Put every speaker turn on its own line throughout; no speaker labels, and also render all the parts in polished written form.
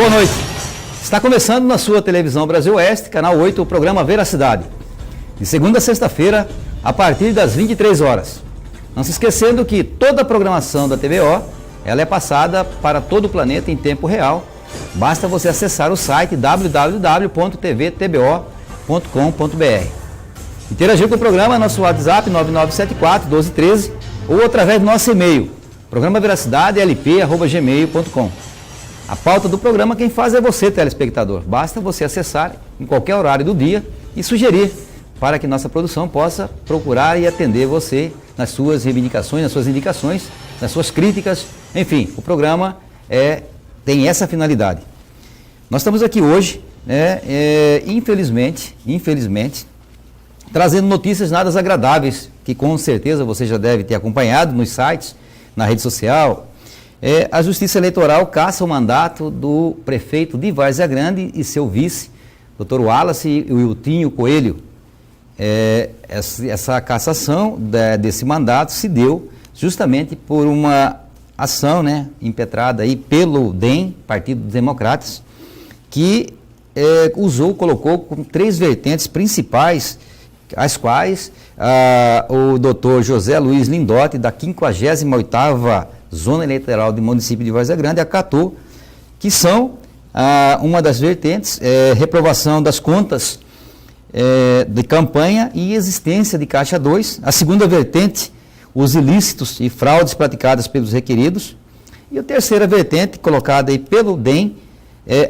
Boa noite. Está começando na sua televisão Brasil Oeste, canal 8, o programa Veracidade. De segunda a sexta-feira, a partir das 23 horas. Não se esquecendo que toda a programação da TVO, ela é passada para todo o planeta em tempo real. Basta você acessar o site www.tvtbo.com.br. Interagir com o programa, nosso WhatsApp 9974-1213 ou através do nosso e-mail, programaveracidade.lp@gmail.com. A pauta do programa quem faz é você, telespectador. Basta você acessar em qualquer horário do dia e sugerir para que nossa produção possa procurar e atender você nas suas reivindicações, nas suas indicações, nas suas críticas. Enfim, o programa tem essa finalidade. Nós estamos aqui hoje, infelizmente, trazendo notícias nada agradáveis, que com certeza você já deve ter acompanhado nos sites, na rede social. A Justiça Eleitoral caça o mandato do prefeito de Várzea Grande e seu vice, Dr. Wallace Wiltinho Coelho. Essa cassação desse mandato se deu justamente por uma ação impetrada aí pelo DEM, Partido dos Democratas, que colocou como 3 vertentes principais, as quais o Dr. José Luiz Lindotti, da 58ª Zona Eleitoral do município de Várzea Grande, acatou, que são uma das vertentes, reprovação das contas de campanha e existência de Caixa 2. A segunda vertente, os ilícitos e fraudes praticadas pelos requeridos. E a terceira vertente, colocada aí pelo DEM,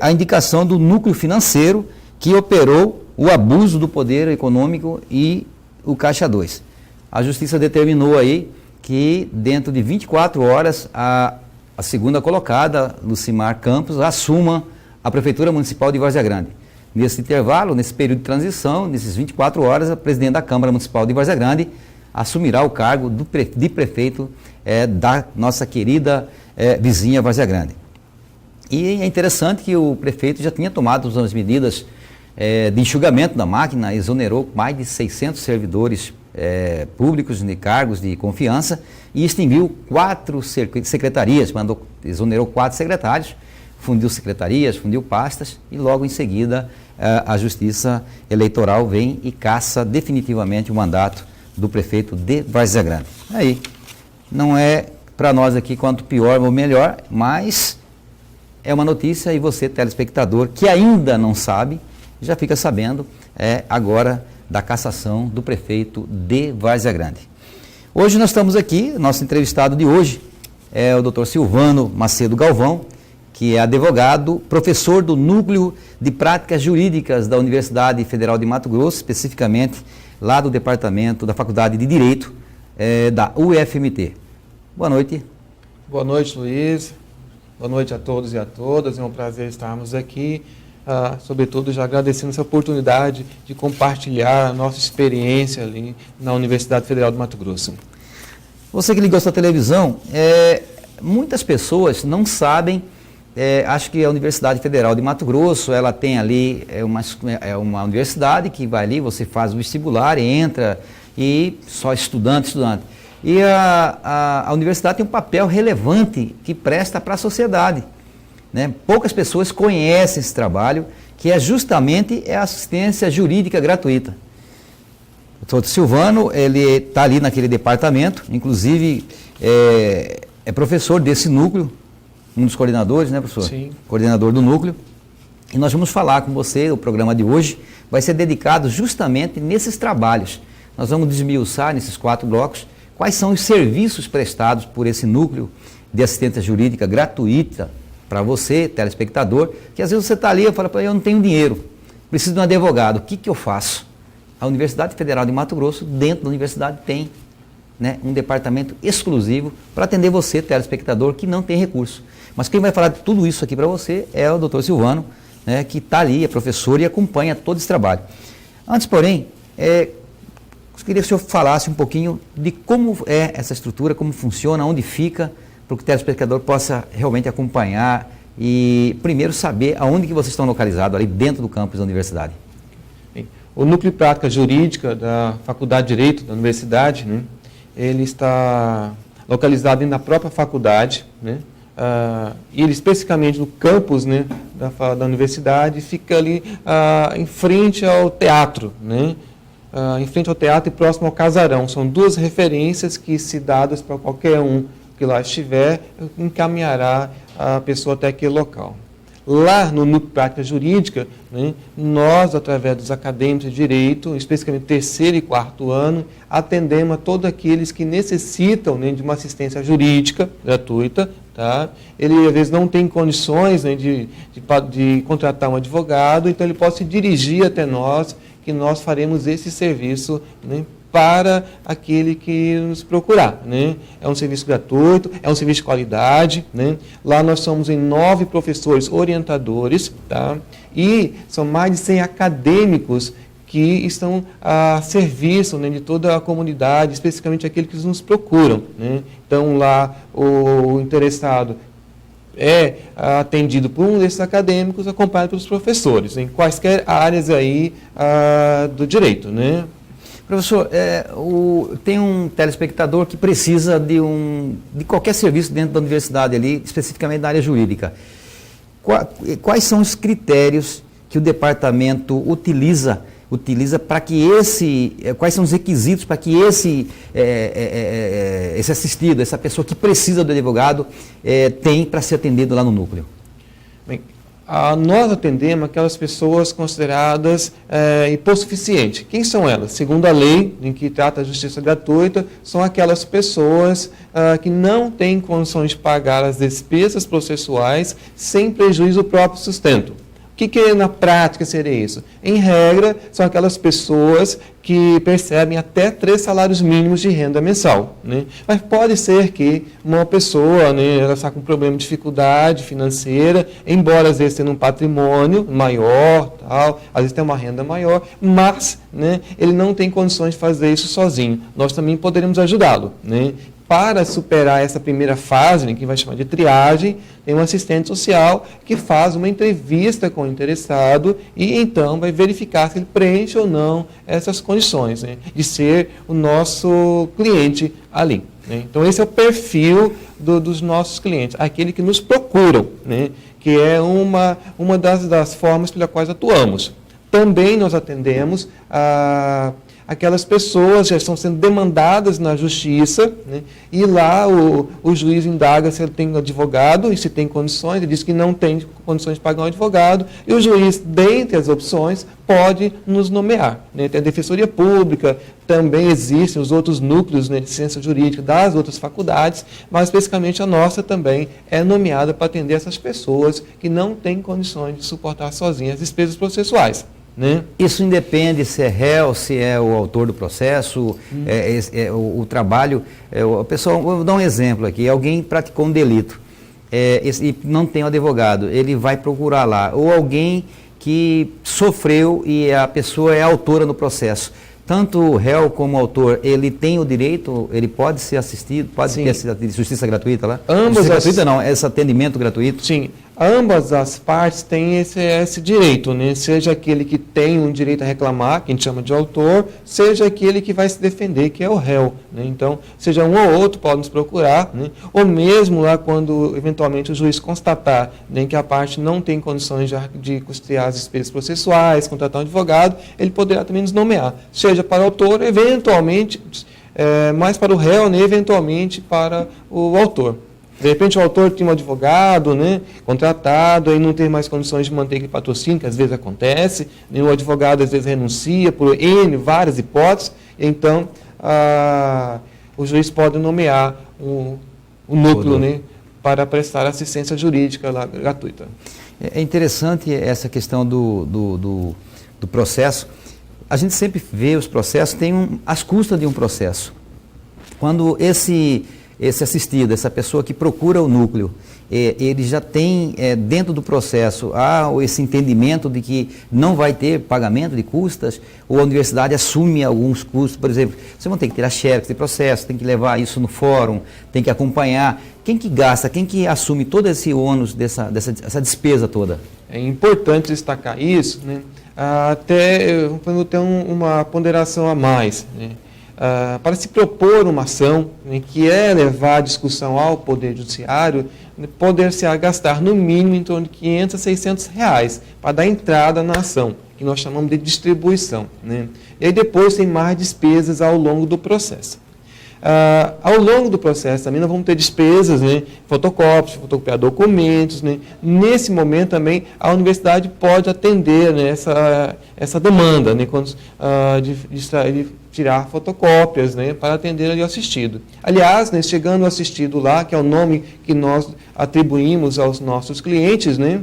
a indicação do núcleo financeiro que operou o abuso do poder econômico e o Caixa 2. A Justiça determinou aí que dentro de 24 horas a segunda colocada, Lucimar Campos, assuma a Prefeitura Municipal de Várzea Grande. Nesse intervalo, nesse período de transição, nesses 24 horas, a presidente da Câmara Municipal de Várzea Grande assumirá o cargo de prefeito da nossa querida vizinha Várzea Grande. E é interessante que o prefeito já tinha tomado as medidas de enxugamento da máquina, exonerou mais de 600 servidores públicos de cargos de confiança e extinguiu 4 secretarias, exonerou 4 secretários, fundiu secretarias, fundiu pastas e logo em seguida a Justiça Eleitoral vem e caça definitivamente o mandato do prefeito de Várzea Grande. Aí, não é para nós aqui quanto pior ou melhor, mas é uma notícia e você, telespectador, que ainda não sabe, já fica sabendo agora da cassação do prefeito de Várzea Grande. Hoje nós estamos aqui, nosso entrevistado de hoje é o Dr. Silvano Macedo Galvão, que é advogado, professor do Núcleo de Práticas Jurídicas da Universidade Federal de Mato Grosso, especificamente lá do Departamento da Faculdade de Direito da UFMT. Boa noite.
Boa noite, Luiz. Boa noite a todos e a todas. É um prazer estarmos aqui. Sobretudo, já agradecendo essa oportunidade de compartilhar a nossa experiência ali na Universidade Federal de Mato Grosso.
Você que ligou a sua televisão, muitas pessoas não sabem, acho que a Universidade Federal de Mato Grosso, ela tem ali, uma universidade que vai ali, você faz o vestibular, entra e só estudante. E a universidade tem um papel relevante que presta para a sociedade. Poucas pessoas conhecem esse trabalho, que é justamente a assistência jurídica gratuita. O doutor Silvano, ele está ali naquele departamento, inclusive é professor desse núcleo, um dos coordenadores, né, professor?
Sim.
Coordenador do núcleo. E nós vamos falar com você, o programa de hoje vai ser dedicado justamente nesses trabalhos. Nós vamos desmiuçar nesses 4 blocos quais são os serviços prestados por esse núcleo de assistência jurídica gratuita para você, telespectador, que às vezes você está ali e fala, eu não tenho dinheiro, preciso de um advogado, o que eu faço? A Universidade Federal de Mato Grosso, dentro da universidade, tem um departamento exclusivo para atender você, telespectador, que não tem recurso. Mas quem vai falar de tudo isso aqui para você é o doutor Silvano, que está ali, é professor e acompanha todo esse trabalho. Antes, porém, eu queria que o senhor falasse um pouquinho de como é essa estrutura, como funciona, onde fica, para que o telespectador possa realmente acompanhar e primeiro saber aonde que vocês estão localizados, ali dentro do campus da universidade.
Bem, o Núcleo de Prática Jurídica da Faculdade de Direito da Universidade, ele está localizado na própria faculdade, e ele especificamente no campus da universidade, fica ali em frente ao teatro, né? Em frente ao teatro e próximo ao casarão. São duas referências que, se dadas para qualquer um que lá estiver, encaminhará a pessoa até aquele local. Lá no Núcleo de Prática Jurídica, né, nós, através dos acadêmicos de Direito, especificamente 3º e 4º ano, atendemos a todos aqueles que necessitam, né, de uma assistência jurídica gratuita. Tá? Ele, às vezes, não tem condições, né, de contratar um advogado, então ele pode se dirigir até nós, que nós faremos esse serviço, né, para aquele que nos procurar, né? É um serviço gratuito, é um serviço de qualidade, né? Lá nós somos em 9 professores orientadores, tá? E são mais de 100 acadêmicos que estão a serviço, né, de toda a comunidade, especificamente aqueles que nos procuram, né? Então lá o interessado é atendido por um desses acadêmicos, acompanhado pelos professores, em quaisquer áreas aí do direito, né?
Professor, tem um telespectador que precisa de qualquer serviço dentro da universidade ali, especificamente da área jurídica. Quais são os critérios que o departamento utiliza para que quais são os requisitos para que esse assistido, essa pessoa que precisa do advogado, tem para ser atendido lá no núcleo?
Bem, nós atendemos aquelas pessoas consideradas hipossuficientes. Quem são elas? Segundo a lei, em que trata a justiça gratuita, são aquelas pessoas que não têm condições de pagar as despesas processuais sem prejuízo do próprio sustento. O que na prática seria isso? Em regra, são aquelas pessoas que percebem até 3 salários mínimos de renda mensal, né? Mas pode ser que uma pessoa, né, ela está com problema de dificuldade financeira, embora às vezes tenha um patrimônio maior, tal, às vezes tem uma renda maior, mas, né, ele não tem condições de fazer isso sozinho. Nós também poderemos ajudá-lo, né? Para superar essa primeira fase, né, que vai chamar de triagem, tem um assistente social que faz uma entrevista com o interessado e então vai verificar se ele preenche ou não essas condições, né, de ser o nosso cliente ali, né? Então esse é o perfil dos nossos clientes, aquele que nos procuram, né, que é uma das formas pelas quais atuamos. Também nós atendemos aquelas pessoas já estão sendo demandadas na justiça, né, e lá o juiz indaga se ele tem advogado e se tem condições, ele diz que não tem condições de pagar um advogado, e o juiz, dentre as opções, pode nos nomear, né? Tem a Defensoria Pública, também existem os outros núcleos, né, de ciência jurídica das outras faculdades, mas especificamente a nossa também é nomeada para atender essas pessoas que não têm condições de suportar sozinhas as despesas processuais, né?
Isso independe se é réu, se é o autor do processo, o trabalho. Pessoal, vou dar um exemplo aqui. Alguém praticou um delito e não tem um advogado, ele vai procurar lá. Ou alguém que sofreu e a pessoa é autora no processo. Tanto o réu como o autor, ele tem o direito, ele pode ser assistido, pode ter justiça gratuita lá? Gratuita não, esse atendimento gratuito?
Sim, ambas as partes têm esse direito, né? Seja aquele que tem um direito a reclamar, que a gente chama de autor, seja aquele que vai se defender, que é o réu, né? Então, seja um ou outro pode nos procurar, né? Ou mesmo lá quando eventualmente o juiz constatar, né, que a parte não tem condições de custear as despesas processuais, contratar um advogado, ele poderá também nos nomear, seja para o autor, eventualmente, mais para o réu, né, eventualmente para o autor. De repente o autor tinha um advogado, né, contratado, aí não tem mais condições de manter aquele patrocínio, que às vezes acontece, né, o advogado às vezes renuncia por várias hipóteses, então o juiz pode nomear o núcleo, né, para prestar assistência jurídica lá, gratuita.
É interessante essa questão do processo. A gente sempre vê os processos, tem as custas de um processo. Quando esse assistido, essa pessoa que procura o núcleo, ele já tem dentro do processo esse entendimento de que não vai ter pagamento de custas, ou a universidade assume alguns custos, por exemplo, você vai ter que tirar xerox de processo, tem que levar isso no fórum, tem que acompanhar. Quem que gasta, quem que assume todo esse ônus dessa despesa toda?
É importante destacar isso, né? Até quando tem uma ponderação a mais, né? para se propor uma ação, né, que é levar a discussão ao Poder Judiciário, poder-se gastar no mínimo em torno de R$500 a R$600 para dar entrada na ação, que nós chamamos de distribuição, né? E aí depois tem mais despesas ao longo do processo. Ao longo do processo também nós vamos ter despesas, né, fotocópias, fotocopiar documentos, né? Nesse momento também a universidade pode atender, né, essa demanda, né, de tirar fotocópias, né, para atender ali o assistido. Aliás, né, chegando o assistido lá, que é o nome que nós atribuímos aos nossos clientes, né,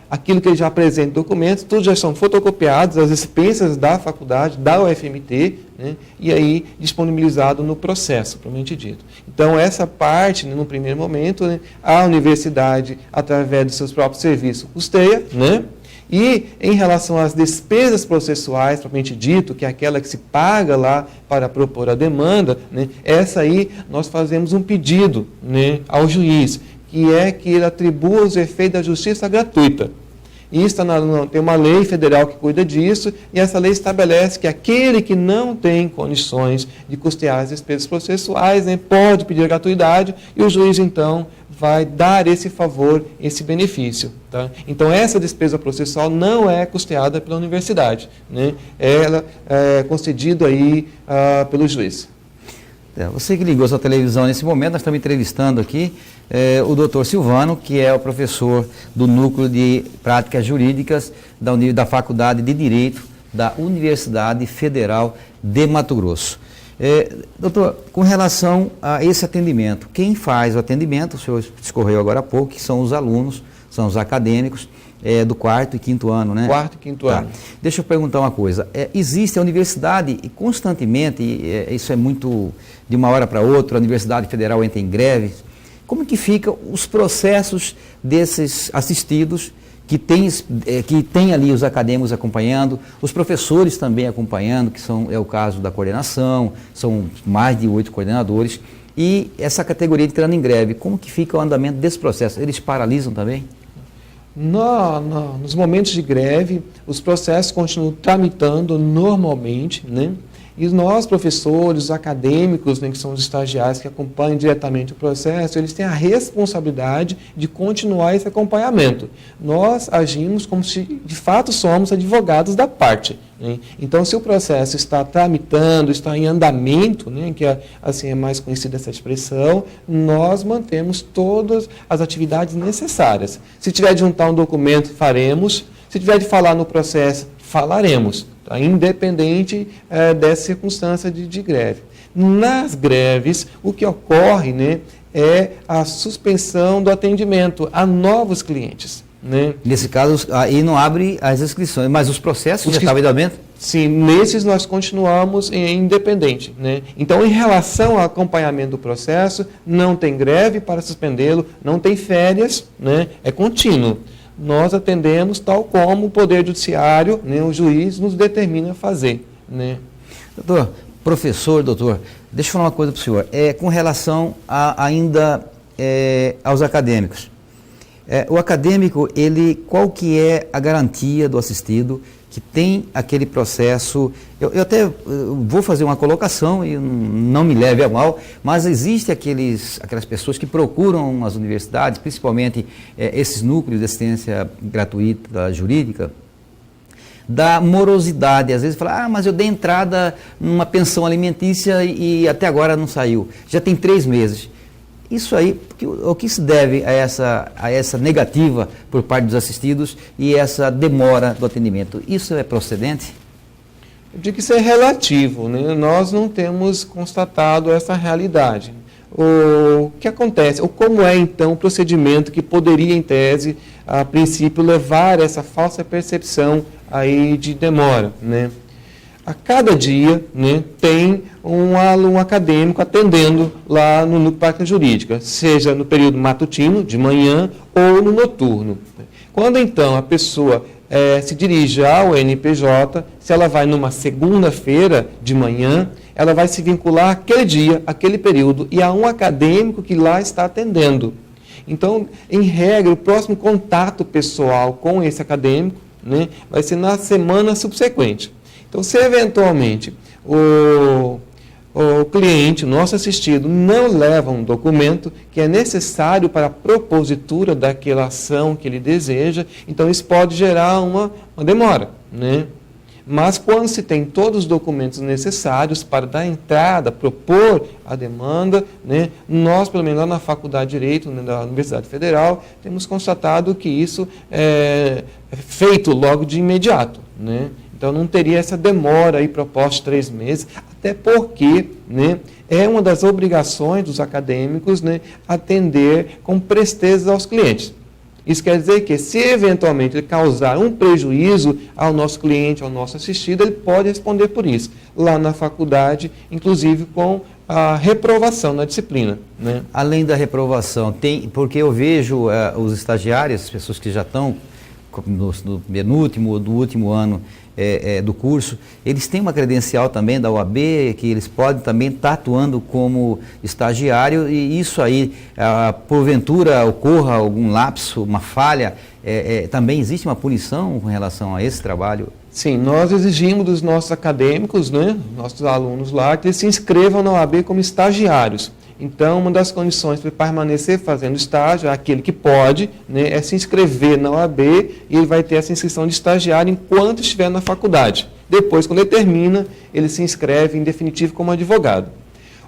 aquilo que ele já apresenta em documentos, todos já são fotocopiados, as expensas da faculdade, da UFMT, né, e aí disponibilizado no processo, propriamente dito. Então, essa parte, né, no primeiro momento, né, a universidade, através dos seus próprios serviços, custeia, né? E em relação às despesas processuais, propriamente dito, que é aquela que se paga lá para propor a demanda, né, essa aí nós fazemos um pedido, né, ao juiz, que é que ele atribua os efeitos da justiça gratuita. E tem uma lei federal que cuida disso, e essa lei estabelece que aquele que não tem condições de custear as despesas processuais, né, pode pedir a gratuidade, e o juiz, então, vai dar esse favor, esse benefício. Tá? Então, essa despesa processual não é custeada pela universidade, né? Ela é concedida aí, pelo juiz.
Você que ligou sua televisão nesse momento, nós estamos entrevistando aqui o doutor Silvano, que é o professor do Núcleo de Práticas Jurídicas da Faculdade de Direito da Universidade Federal de Mato Grosso. Doutor, com relação a esse atendimento, quem faz o atendimento, o senhor discorreu agora há pouco, que são os alunos, são os acadêmicos do 4º e 5º ano, né?
4º e 5º ano.
Deixa eu perguntar uma coisa. Existe a universidade e constantemente, isso é muito de uma hora para outra, a Universidade Federal entra em greve. Como que ficam os processos desses assistidos que tem ali os acadêmicos acompanhando, os professores também acompanhando, que é o caso da coordenação, são mais de 8 coordenadores, e essa categoria entrando em greve, como que fica o andamento desse processo? Eles paralisam também?
Nos momentos de greve, os processos continuam tramitando normalmente, né? E nós, professores, acadêmicos, né, que são os estagiários que acompanham diretamente o processo, eles têm a responsabilidade de continuar esse acompanhamento. Nós agimos como se, de fato, somos advogados da parte, né? Então, se o processo está tramitando, está em andamento, né, que assim é mais conhecida essa expressão, nós mantemos todas as atividades necessárias. Se tiver de juntar um documento, faremos. Se tiver de falar no processo, falaremos. Tá? Independente dessa circunstância de greve. Nas greves, o que ocorre, né, é a suspensão do atendimento a novos clientes, né?
Nesse caso, aí não abre as inscrições, mas os processos já estavam em andamento?
Sim, nesses nós continuamos independente, né? Então, em relação ao acompanhamento do processo, não tem greve para suspendê-lo, não tem férias, né? É contínuo. Nós atendemos tal como o Poder Judiciário, né, o juiz nos determina a fazer, né?
Doutor, deixa eu falar uma coisa para o senhor. Com relação ainda aos acadêmicos. O acadêmico, qual que é a garantia do assistido que tem aquele processo? Eu até vou fazer uma colocação e não me leve a mal, mas existe aquelas pessoas que procuram as universidades, principalmente esses núcleos de assistência gratuita jurídica, da morosidade. Às vezes fala, mas eu dei entrada numa pensão alimentícia e até agora não saiu. Já tem 3 meses. Isso aí, o que se deve a essa negativa por parte dos assistidos e essa demora do atendimento? Isso é procedente?
Eu digo que isso é relativo, né? Nós não temos constatado essa realidade. O que acontece? Ou como é, então, o procedimento que poderia, em tese, a princípio, levar essa falsa percepção aí de demora, né? A cada dia, né, tem um aluno acadêmico atendendo lá no Núcleo de Prática Jurídica, seja no período matutino, de manhã, ou no noturno. Quando, então, a pessoa se dirige ao NPJ, se ela vai numa segunda-feira de manhã, ela vai se vincular àquele dia, àquele período, e a um acadêmico que lá está atendendo. Então, em regra, o próximo contato pessoal com esse acadêmico, né, vai ser na semana subsequente. Então, se eventualmente o cliente, nosso assistido, não leva um documento que é necessário para a propositura daquela ação que ele deseja, então isso pode gerar uma demora, né? Mas quando se tem todos os documentos necessários para dar entrada, propor a demanda, né, nós, pelo menos lá na Faculdade de Direito, né, da Universidade Federal, temos constatado que isso é feito logo de imediato, né? Então não teria essa demora aí proposta de 3 meses, até porque, né, é uma das obrigações dos acadêmicos, né, atender com presteza aos clientes. Isso quer dizer que, se eventualmente ele causar um prejuízo ao nosso cliente, ao nosso assistido, ele pode responder por isso, lá na faculdade, inclusive com a reprovação na disciplina, né?
Além da reprovação, porque eu vejo os estagiários, as pessoas que já estão no penúltimo ou do último ano do curso, eles têm uma credencial também da OAB, que eles podem também estar atuando como estagiário, e isso aí, porventura ocorra algum lapso, uma falha, também existe uma punição com relação a esse trabalho?
Sim, nós exigimos dos nossos acadêmicos, né, nossos alunos lá, que eles se inscrevam na OAB como estagiários. Então, uma das condições para permanecer fazendo estágio, aquele que pode, né, é se inscrever na OAB, e ele vai ter essa inscrição de estagiário enquanto estiver na faculdade. Depois, quando ele termina, ele se inscreve em definitivo como advogado.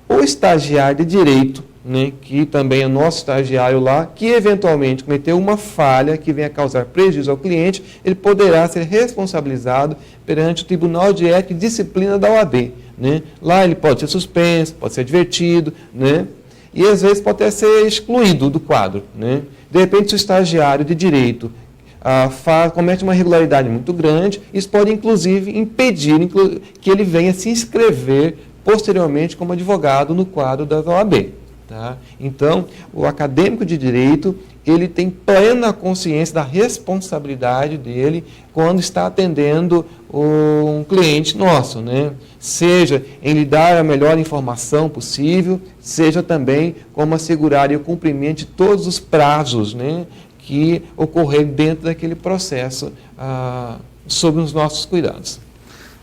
O estagiário de direito, né, que também é nosso estagiário lá, que eventualmente cometeu uma falha que venha causar prejuízo ao cliente, ele poderá ser responsabilizado perante o Tribunal de Ética e Disciplina da OAB. Né? Lá ele pode ser suspenso, pode ser advertido, né? E às vezes pode até ser excluído do quadro. Né? De repente, se o estagiário de direito comete uma irregularidade muito grande, isso pode inclusive impedir que ele venha se inscrever posteriormente como advogado no quadro da OAB. Tá? Então, o acadêmico de direito, ele tem plena consciência da responsabilidade dele quando está atendendo um cliente nosso, né? Seja em lhe dar a melhor informação possível, seja também como assegurar o cumprimento de todos os prazos, né, que ocorrerem dentro daquele processo sob os nossos cuidados.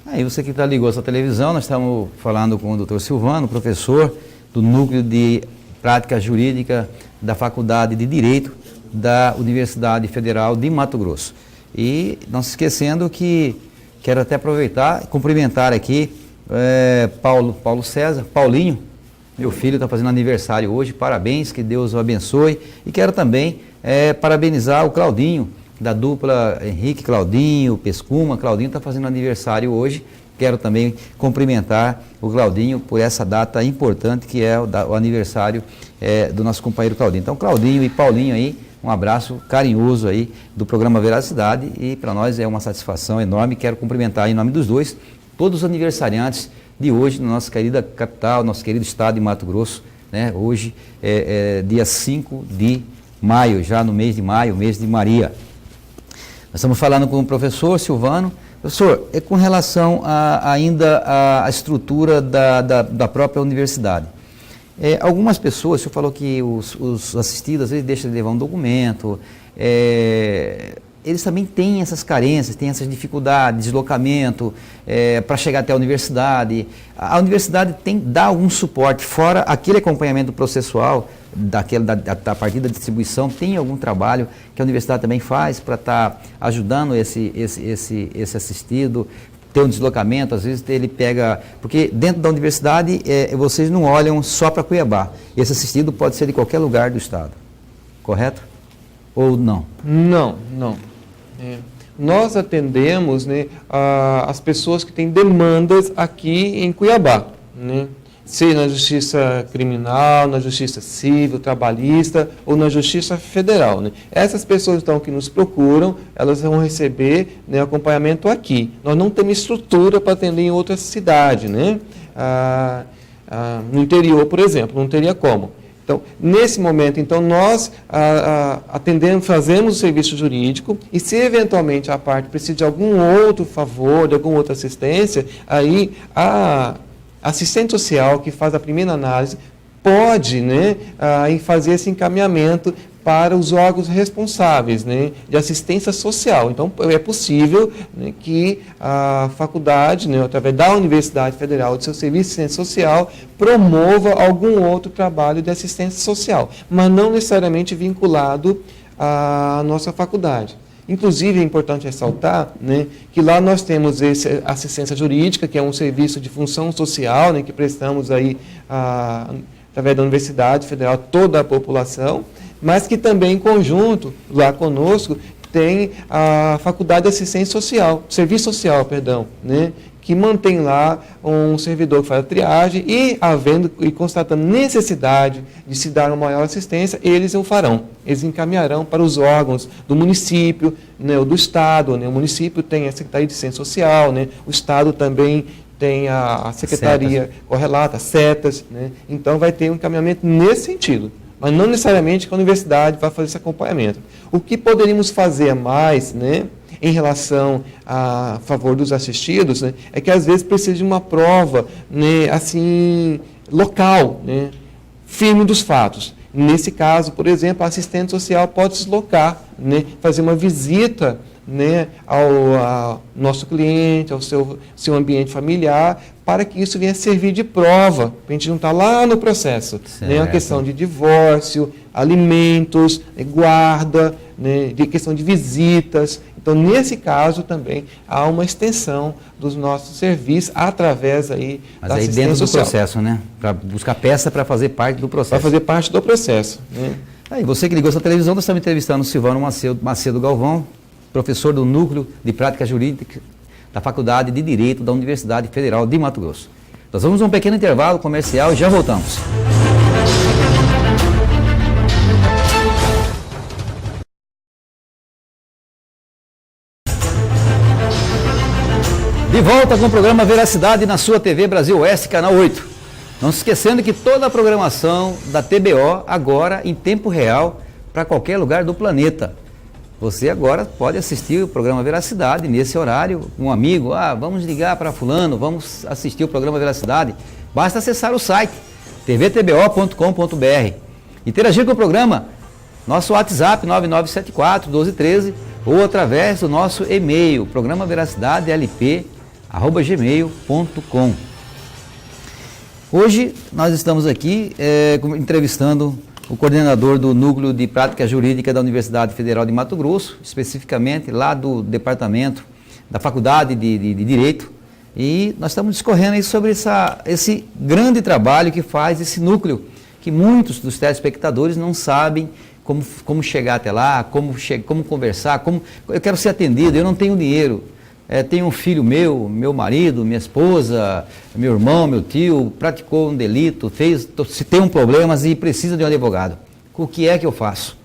Aí você que ligou essa televisão, nós estamos falando com o Dr. Silvano, professor do Núcleo de Prática Jurídica da Faculdade de Direito da Universidade Federal de Mato Grosso. E não se esquecendo que quero até aproveitar e cumprimentar aqui Paulo César, Paulinho, meu filho está fazendo aniversário hoje, parabéns, que Deus o abençoe. E quero também parabenizar o Claudinho, da dupla Henrique Claudinho, Pescuma. Claudinho está fazendo aniversário hoje. Quero também cumprimentar o Claudinho por essa data importante que é o aniversário do nosso companheiro Claudinho. Então, Claudinho e Paulinho aí, um abraço carinhoso aí do programa Veracidade, e para nós é uma satisfação enorme. Quero cumprimentar em nome dos dois todos os aniversariantes de hoje na nossa querida capital, nosso querido estado de Mato Grosso, né? Hoje dia 5 de maio, já no mês de maio, mês de Maria. Nós estamos falando com o professor Silvano. Professor, com relação ainda à estrutura da própria universidade, algumas pessoas, o senhor falou que os assistidos às vezes deixam de levar um documento, eles também têm essas carências, têm essas dificuldades, deslocamento para chegar até a universidade. A universidade dá algum suporte, fora aquele acompanhamento processual, da partir da distribuição, tem algum trabalho que a universidade também faz para estar ajudando esse assistido, ter um deslocamento, às vezes ele pega... Porque dentro da universidade, vocês não olham só para Cuiabá. Esse assistido pode ser de qualquer lugar do estado, correto? Ou não?
Não. Nós atendemos, né, as pessoas que têm demandas aqui em Cuiabá, né? Seja na justiça criminal, na justiça civil, trabalhista ou na justiça federal, né? Essas pessoas então que nos procuram, elas vão receber, né, acompanhamento aqui. Nós não temos estrutura para atender em outra cidade, né? No interior, por exemplo, não teria como. Então, nesse momento, então, nós atendemos, fazemos o serviço jurídico, e se eventualmente a parte precisa de algum outro favor, de alguma outra assistência, aí a assistente social que faz a primeira análise pode, né, fazer esse encaminhamento para os órgãos responsáveis, né, de assistência social. Então, é possível, né, que a faculdade, né, através da Universidade Federal, do seu serviço de assistência social, promova algum outro trabalho de assistência social, mas não necessariamente vinculado à nossa faculdade. Inclusive, é importante ressaltar, né, que lá nós temos essa assistência jurídica, que é um serviço de função social, né, que prestamos aí, através da Universidade Federal, toda a população, mas que também, em conjunto, lá conosco, tem a Faculdade de Assistência Social, Serviço Social, perdão, né, que mantém lá um servidor que faz a triagem e, havendo e constatando necessidade de se dar uma maior assistência, eles o farão. Eles encaminharão para os órgãos do município, né, ou do Estado, né, o município tem a Secretaria de Assistência Social, né, o Estado também tem a Secretaria correlata, setas, né, então vai ter um encaminhamento nesse sentido. Mas não necessariamente que a universidade vai fazer esse acompanhamento. O que poderíamos fazer mais, né, em relação a favor dos assistidos, né, é que às vezes precisa de uma prova, né, assim, local, né, firme dos fatos. Nesse caso, por exemplo, a assistente social pode se deslocar, né, fazer uma visita, né, ao nosso cliente, ao seu ambiente familiar, para que isso venha servir de prova, para a gente não estar lá no processo. Né, a questão de divórcio, alimentos, guarda, né, de questão de visitas. Então, nesse caso também, há uma extensão dos nossos serviços através aí da assistência
dentro
social.
do processo, né? Para buscar peça para fazer parte do processo.
Para fazer parte do processo. Né?
Aí, você que ligou essa televisão, nós estamos entrevistando o Silvano Macedo Galvão, professor do Núcleo de Prática Jurídica da Faculdade de Direito da Universidade Federal de Mato Grosso. Nós vamos a um pequeno intervalo comercial e já voltamos. De volta com o programa Veracidade na sua TV Brasil Oeste, canal 8. Não se esquecendo que toda a programação da TBO agora em tempo real para qualquer lugar do planeta. Você agora pode assistir o programa Veracidade nesse horário, um amigo, vamos ligar para fulano, vamos assistir o programa Veracidade. Basta acessar o site tvtbo.com.br. Interagir com o programa, nosso WhatsApp 9974-1213 ou através do nosso e-mail, programaveracidadelp@gmail.com. Hoje nós estamos aqui entrevistando o coordenador do Núcleo de Prática Jurídica da Universidade Federal de Mato Grosso, especificamente lá do departamento da Faculdade de Direito, e nós estamos discorrendo aí sobre esse grande trabalho que faz esse núcleo, que muitos dos telespectadores não sabem como chegar até lá, como conversar, eu quero ser atendido, eu não tenho dinheiro. Tenho um filho meu marido, minha esposa, meu irmão, meu tio, praticou um delito, tem um problema e precisa de um advogado. O que é que eu faço?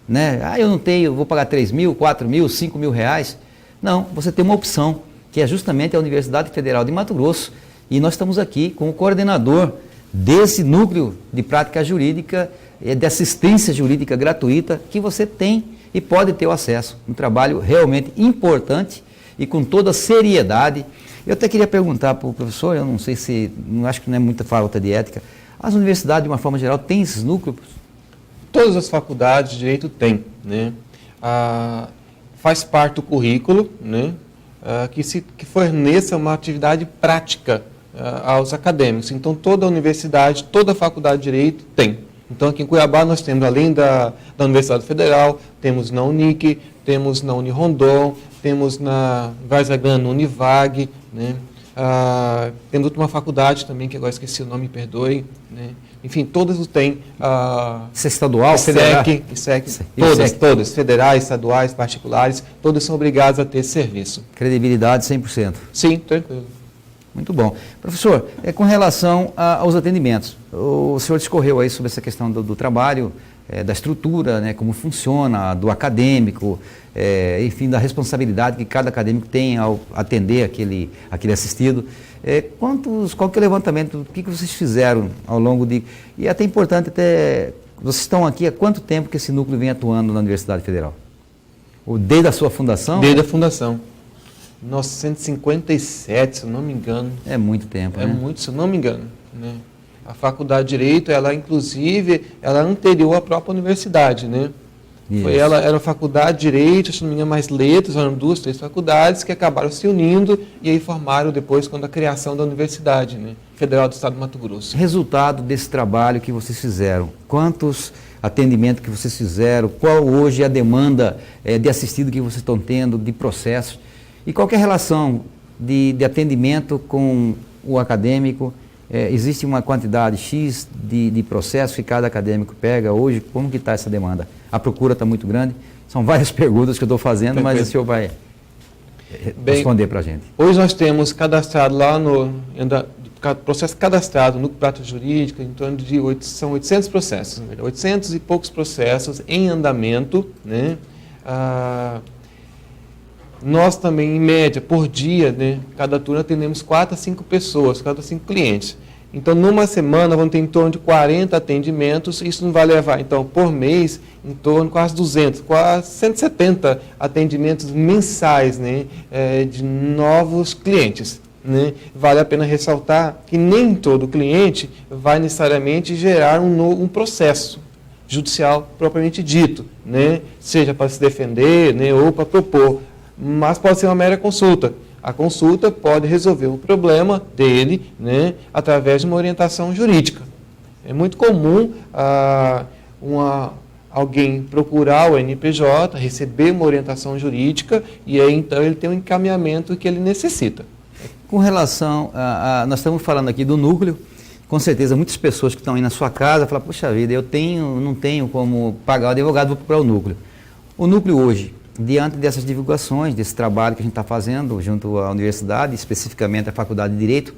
Né? Eu não tenho, vou pagar 3 mil, 4 mil, 5 mil reais. Não, você tem uma opção, que é justamente a Universidade Federal de Mato Grosso, e nós estamos aqui com o coordenador desse núcleo de prática jurídica, de assistência jurídica gratuita, que você tem e pode ter o acesso. Um trabalho realmente importante e com toda a seriedade. Eu até queria perguntar para o professor, eu não sei se, não acho que não é muita falta de ética, as universidades, de uma forma geral, têm esses núcleos?
Todas as faculdades de direito têm, né? Faz parte do currículo, né? Que forneça uma atividade prática aos acadêmicos. Então, toda a universidade, toda a faculdade de direito tem. Então, aqui em Cuiabá, nós temos, além da Universidade Federal, temos na Unic, temos na Unirondon, temos na Varzagana, Univag, né? Temos uma faculdade também, que agora esqueci o nome, me perdoe, né? Enfim, todas têm.
Isso é estadual,
federal? Todas, federais, estaduais, particulares, todas são obrigadas a ter esse serviço.
Credibilidade 100%.
Sim, tranquilo.
Muito bom. Professor, com relação aos atendimentos, o senhor discorreu aí sobre essa questão do trabalho, da estrutura, né, como funciona, do acadêmico, enfim, da responsabilidade que cada acadêmico tem ao atender aquele assistido. Qual que é o levantamento, o que vocês fizeram ao longo de... E é até importante, vocês estão aqui há quanto tempo que esse núcleo vem atuando na Universidade Federal? Desde a sua fundação?
Desde a fundação. 1957, se eu não me engano.
É muito tempo, né?
É muito, se eu não me engano. Né? A Faculdade de Direito, ela inclusive, ela é anterior à própria universidade, né? Ela era a Faculdade de Direito, se não me engano, mais letras, eram 2, 3 faculdades que acabaram se unindo e aí formaram depois, quando a criação da Universidade, né, Federal do Estado do Mato Grosso.
Resultado desse trabalho que vocês fizeram, quantos atendimentos que vocês fizeram, qual hoje é a demanda de assistido que vocês estão tendo, de processos, e qual que é a relação de atendimento com o acadêmico? Existe uma quantidade X de processos que cada acadêmico pega hoje? Como que está essa demanda? A procura está muito grande? São várias perguntas que eu estou fazendo, mas o senhor vai responder para a gente.
Hoje nós temos cadastrado lá processo cadastrado no Prática Jurídica, em torno de são 800 processos, 800 e poucos processos em andamento, né? Nós também, em média, por dia, né, cada turno atendemos 4 a 5 pessoas, 4 a 5 clientes. Então, numa semana, vamos ter em torno de 40 atendimentos, isso não vai levar, então, por mês, em torno de quase 200, quase 170 atendimentos mensais, né, de novos clientes. Né? Vale a pena ressaltar que nem todo cliente vai necessariamente gerar um processo judicial propriamente dito, né? Seja para se defender, né, ou para propor, mas pode ser uma mera consulta. A consulta pode resolver o problema dele, né, através de uma orientação jurídica. É muito comum alguém procurar o NPJ, receber uma orientação jurídica e aí então ele tem um encaminhamento que ele necessita.
Com relação nós estamos falando aqui do núcleo, com certeza muitas pessoas que estão aí na sua casa falam, puxa vida, não tenho como pagar o advogado, vou procurar o núcleo. O núcleo hoje, diante dessas divulgações, desse trabalho que a gente está fazendo junto à universidade, especificamente à Faculdade de Direito,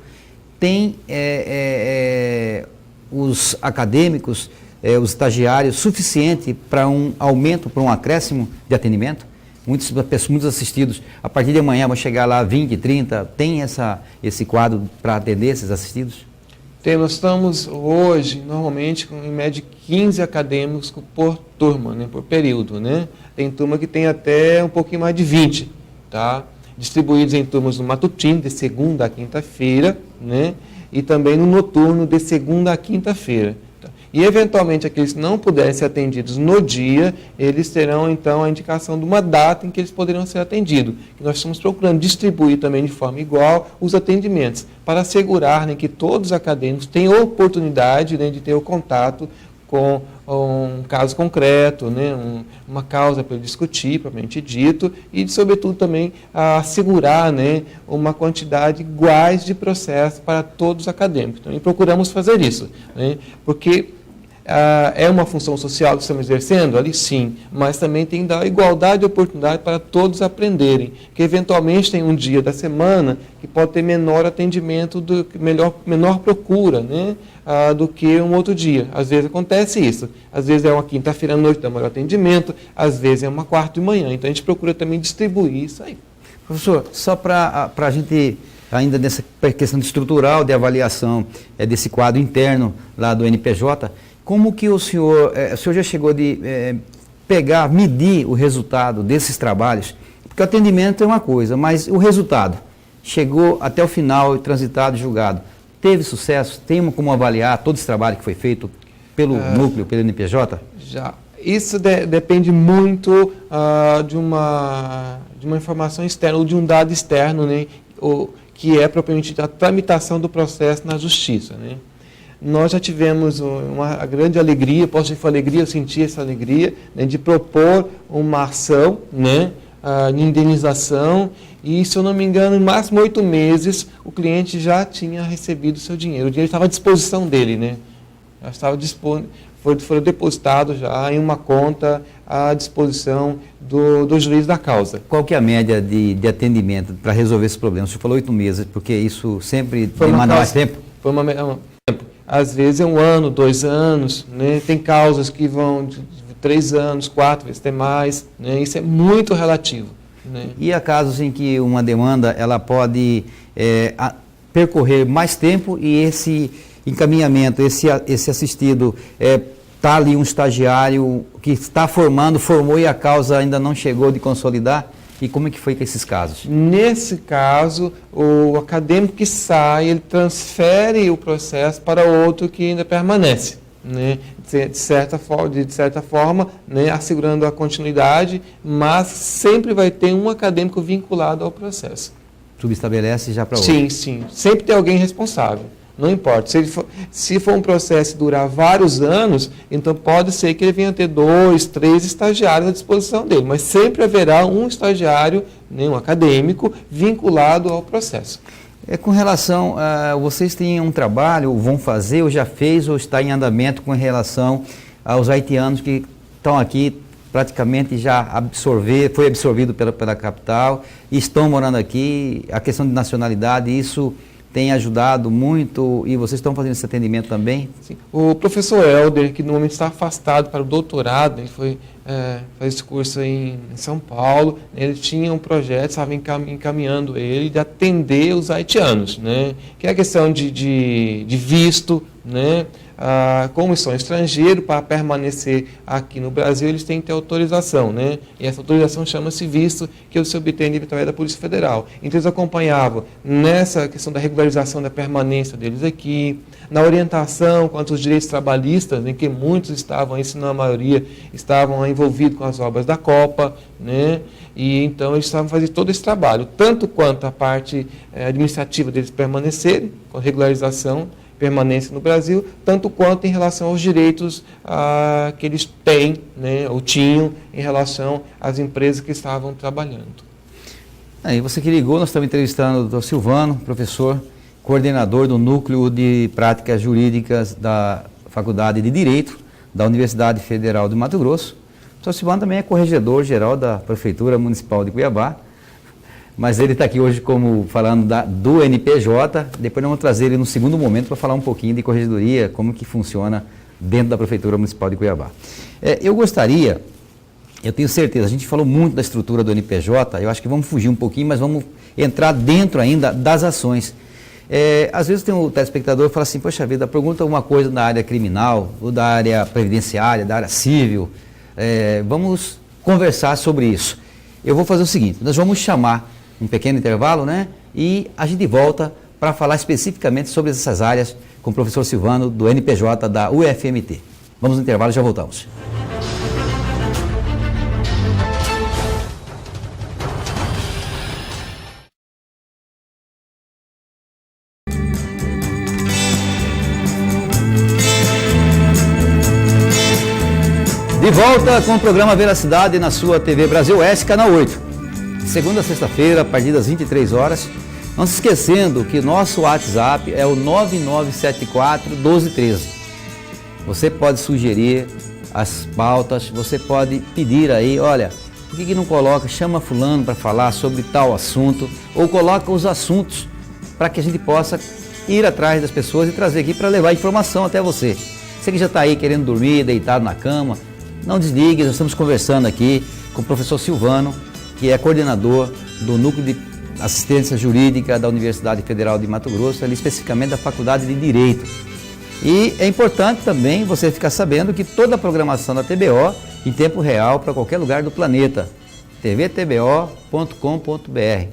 tem os acadêmicos, os estagiários, suficiente para um aumento, para um acréscimo de atendimento? Muitos assistidos, a partir de amanhã vão chegar lá 20, 30, tem esse quadro para atender esses assistidos?
Nós estamos hoje, normalmente, em média, 15 acadêmicos por turma, né, por período. Né? Tem turma que tem até um pouquinho mais de 20, tá? Distribuídos em turmas no matutino, de segunda a quinta-feira, né? E também no noturno, de segunda a quinta-feira. E, eventualmente, aqueles que não puderem ser atendidos no dia, eles terão, então, a indicação de uma data em que eles poderão ser atendidos. E nós estamos procurando distribuir também de forma igual os atendimentos, para assegurar, né, que todos os acadêmicos tenham oportunidade, né, de ter o contato com um caso concreto, né, uma causa para discutir, propriamente dito, e, sobretudo, também assegurar, né, uma quantidade iguais de processos para todos os acadêmicos. Então, e procuramos fazer isso, né, porque é uma função social que estamos exercendo? Ali sim, mas também tem que dar igualdade de oportunidade para todos aprenderem, que eventualmente tem um dia da semana que pode ter menor atendimento, menor procura, né, do que um outro dia. Às vezes acontece isso, às vezes é uma quinta-feira à noite, dá maior atendimento, às vezes é uma quarta de manhã, então a gente procura também distribuir isso aí.
Professor, só para a gente, ainda nessa questão estrutural de avaliação desse quadro interno lá do NPJ, como que o senhor já chegou de medir o resultado desses trabalhos? Porque o atendimento é uma coisa, mas o resultado chegou até o final, transitado, julgado. Teve sucesso? Tem como avaliar todo esse trabalho que foi feito pelo núcleo, pelo NPJ?
Já. Isso depende muito de uma informação externa, ou de um dado externo, né, que é propriamente a tramitação do processo na justiça, né? Nós já tivemos uma grande alegria, posso dizer que foi alegria, eu senti essa alegria, né, de propor uma ação, né, de indenização, e, se eu não me engano, em máximo 8 meses, o cliente já tinha recebido o seu dinheiro. O dinheiro estava à disposição dele, né? Já estava foi depositado já em uma conta à disposição do juiz da causa.
Qual que é a média de atendimento para resolver esse problema? Você falou 8 meses, porque isso sempre demanda mais tempo?
Foi uma tempo. Às vezes é 1 ano, 2 anos, né? Tem causas que vão de 3 anos, 4 vezes, tem mais, né? Isso é muito relativo, né? E
há casos em que uma demanda ela pode percorrer mais tempo e esse encaminhamento, esse assistido, está ali um estagiário que está formou e a causa ainda não chegou de consolidar? E como é que foi com esses casos?
Nesse caso, o acadêmico que sai, ele transfere o processo para outro que ainda permanece, né? De certa forma, né, assegurando a continuidade, mas sempre vai ter um acadêmico vinculado ao processo.
Subestabelece já para outro?
Sim, sim. Sempre tem alguém responsável. Não importa. Se for um processo que durar vários anos, então pode ser que ele venha ter 2, 3 estagiários à disposição dele, mas sempre haverá um estagiário, né, um acadêmico, vinculado ao processo.
Com relação a vocês têm um trabalho, ou vão fazer, ou já fez, ou está em andamento com relação aos haitianos que estão aqui praticamente já foi absorvido pela capital e estão morando aqui, a questão de nacionalidade, isso tem ajudado muito e vocês estão fazendo esse atendimento também?
Sim. O professor Helder, que no momento está afastado para o doutorado, ele foi fazer esse curso em São Paulo, ele tinha um projeto, estava encaminhando ele de atender os haitianos, né? Que é a questão de visto, né? Como são estrangeiros, para permanecer aqui no Brasil, eles têm que ter autorização, né? E essa autorização chama-se visto, que se obtém através da Polícia Federal. Então, eles acompanhavam nessa questão da regularização da permanência deles aqui, na orientação quanto aos direitos trabalhistas, em que muitos estavam, se não a maioria, estavam envolvidos com as obras da Copa, né? E então eles estavam fazendo todo esse trabalho, tanto quanto a parte administrativa deles permanecerem, com regularização, permanência no Brasil, tanto quanto em relação aos direitos que eles têm, né, ou tinham em relação às empresas que estavam trabalhando.
Aí você que ligou, nós estamos entrevistando o Dr. Silvano, professor, coordenador do Núcleo de Práticas Jurídicas da Faculdade de Direito da Universidade Federal de Mato Grosso. O Dr. Silvano também é corregedor-geral da Prefeitura Municipal de Cuiabá, mas ele está aqui hoje como falando do NPJ, depois nós vamos trazer ele no segundo momento para falar um pouquinho de corregedoria, como que funciona dentro da Prefeitura Municipal de Cuiabá. Eu tenho certeza, a gente falou muito da estrutura do NPJ, eu acho que vamos fugir um pouquinho, mas vamos entrar dentro ainda das ações. Às vezes tem um telespectador que fala assim, poxa vida, pergunta uma coisa da área criminal, ou da área previdenciária, da área civil, vamos conversar sobre isso. Eu vou fazer o seguinte, nós vamos chamar um pequeno intervalo, né? E a gente volta para falar especificamente sobre essas áreas com o professor Silvano, do NPJ da UFMT. Vamos no intervalo e já voltamos. De volta com o programa Veracidade na sua TV Brasil Oeste, canal 8. Segunda a sexta-feira, a partir das 23 horas. Não se esquecendo que nosso WhatsApp é o 9974-1213. Você pode sugerir as pautas, você pode pedir aí, olha, por que não coloca, chama fulano para falar sobre tal assunto, ou coloca os assuntos para que a gente possa ir atrás das pessoas e trazer aqui para levar informação até você. Você que já está aí querendo dormir, deitado na cama, não desligue, nós estamos conversando aqui com o professor Silvano, que é coordenador do Núcleo de Assistência Jurídica da Universidade Federal de Mato Grosso, ali especificamente da Faculdade de Direito. E é importante também você ficar sabendo que toda a programação da TBO em tempo real para qualquer lugar do planeta, tvtbo.com.br.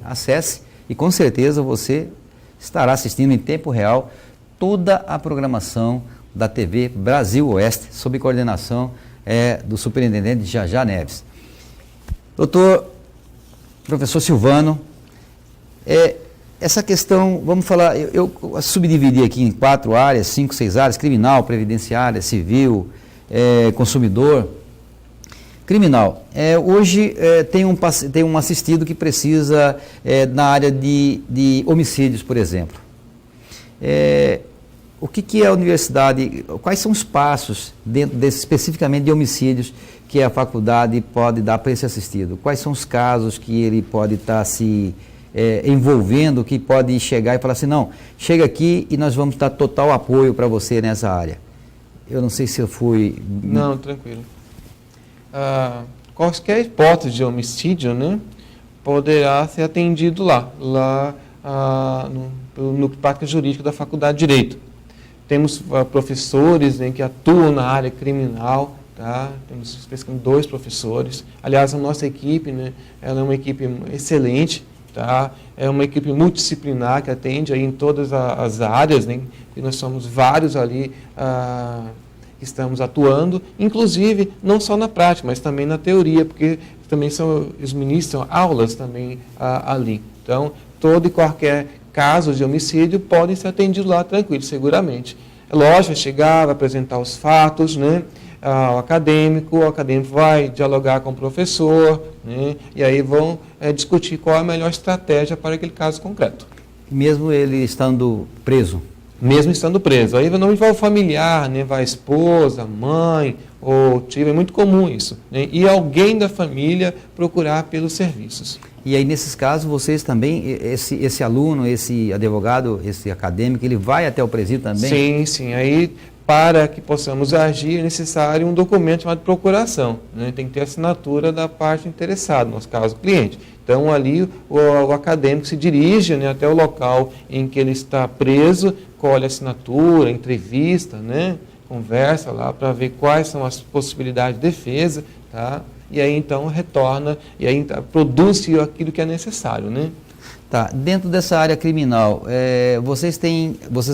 Acesse e com certeza você estará assistindo em tempo real toda a programação da TV Brasil Oeste, sob coordenação do superintendente Jajá Neves. Doutor professor Silvano, essa questão, vamos falar, eu subdividi aqui em 4 áreas, 5, 6 áreas, criminal, previdenciária, civil, consumidor. Criminal, hoje tem um assistido que precisa na área de homicídios, por exemplo. O que é a universidade, quais são os passos dentro especificamente de homicídios que a faculdade pode dar para esse assistido? Quais são os casos que ele pode estar se envolvendo, que pode chegar e falar assim, não, chega aqui e nós vamos dar total apoio para você nessa área? Eu não sei se eu fui...
Não, tranquilo. Qualquer hipótese de homicídio, né, poderá ser atendido lá no Prática Jurídica da Faculdade de Direito. Temos professores que atuam na área criminal, tá? Temos especificamente 2 professores. Aliás, a nossa equipe, né, ela é uma equipe excelente, tá? É uma equipe multidisciplinar que atende aí em todas as áreas, né? E nós somos vários ali que estamos atuando, inclusive não só na prática, mas também na teoria, porque também eles ministram aulas também ali. Então, todo e qualquer caso de homicídio podem ser atendidos lá tranquilo, seguramente. É lógico, chegar, vai apresentar os fatos, né? O acadêmico vai dialogar com o professor, né? E aí vão discutir qual é a melhor estratégia para aquele caso concreto.
Mesmo ele estando preso?
Mesmo estando preso. Aí não vai o familiar, né? Vai a esposa, a mãe ou tio, é muito comum isso, né? E alguém da família procurar pelos serviços.
E aí, nesses casos, vocês também, esse aluno, esse advogado, esse acadêmico, ele vai até o presídio também?
Sim, sim. Aí, para que possamos agir, é necessário um documento chamado procuração, né? Tem que ter assinatura da parte interessada, no nosso caso, o cliente. Então, ali, o acadêmico se dirige, né, até o local em que ele está preso, colhe a assinatura, entrevista, né? Conversa lá para ver quais são as possibilidades de defesa, tá? E aí então retorna, e aí produz aquilo que é necessário, né?
Tá. Dentro dessa área criminal, vocês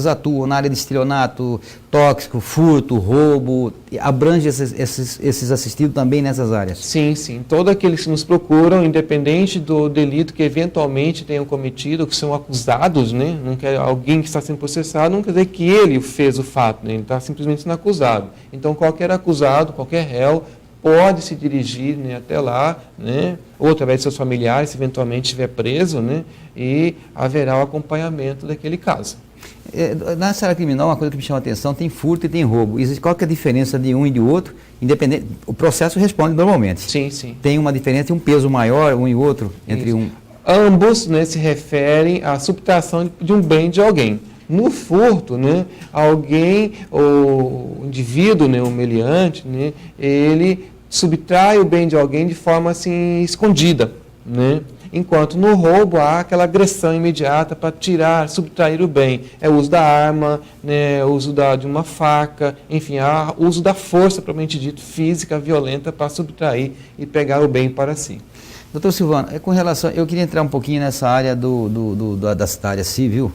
atuam na área de estelionato, tóxico, furto, roubo, abrange esses assistidos também nessas áreas?
Sim, sim. Todos aqueles que nos procuram, independente do delito que eventualmente tenham cometido, que são acusados, né? Não quer alguém que está sendo processado, não quer dizer que ele fez o fato, né? Ele está simplesmente sendo acusado. Então qualquer acusado, qualquer réu, pode se dirigir, né, até lá, né, ou através de seus familiares, se eventualmente estiver preso, né, e haverá o acompanhamento daquele caso.
Nessa área criminal, uma coisa que me chama a atenção, tem furto e tem roubo. Qual que é a diferença de um e de outro? Independente, o processo responde normalmente.
Sim, sim.
Tem uma diferença, um peso maior, um e outro, entre um...
Ambos, né, se referem à subtração de um bem de alguém. No furto, né, alguém, o indivíduo, né, o meliante, né, ele subtrai o bem de alguém de forma assim escondida, né? Enquanto no roubo há aquela agressão imediata para tirar, subtrair o bem. É o uso da arma, né, o uso de uma faca, enfim, há o uso da força, propriamente dito, física, violenta, para subtrair e pegar o bem para si.
Doutor Silvano, com relação, eu queria entrar um pouquinho nessa área da área civil,